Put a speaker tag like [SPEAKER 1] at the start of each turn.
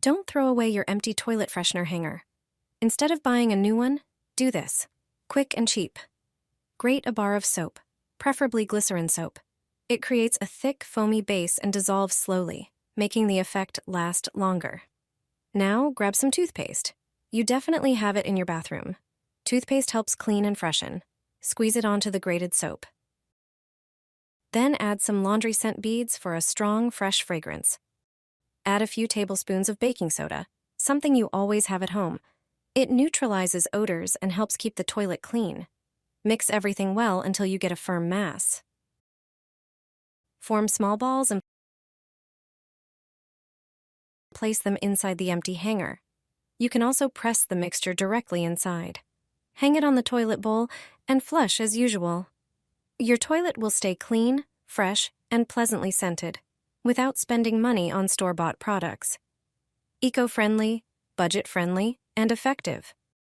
[SPEAKER 1] Don't throw away your empty toilet freshener hanger. Instead of buying a new one, do this. Quick and cheap. Grate a bar of soap, preferably glycerin soap. It creates a thick, foamy base and dissolves slowly, making the effect last longer. Now, grab some toothpaste. You definitely have it in your bathroom. Toothpaste helps clean and freshen. Squeeze it onto the grated soap. Then add some laundry scent beads for a strong, fresh fragrance. Add a few tablespoons of baking soda, something you always have at home. It neutralizes odors and helps keep the toilet clean. Mix everything well until you get a firm mass. Form small balls and place them inside the empty hanger. You can also press the mixture directly inside. Hang it on the toilet bowl and flush as usual. Your toilet will stay clean, fresh, and pleasantly scented, without spending money on store-bought products. Eco-friendly, budget-friendly, and effective.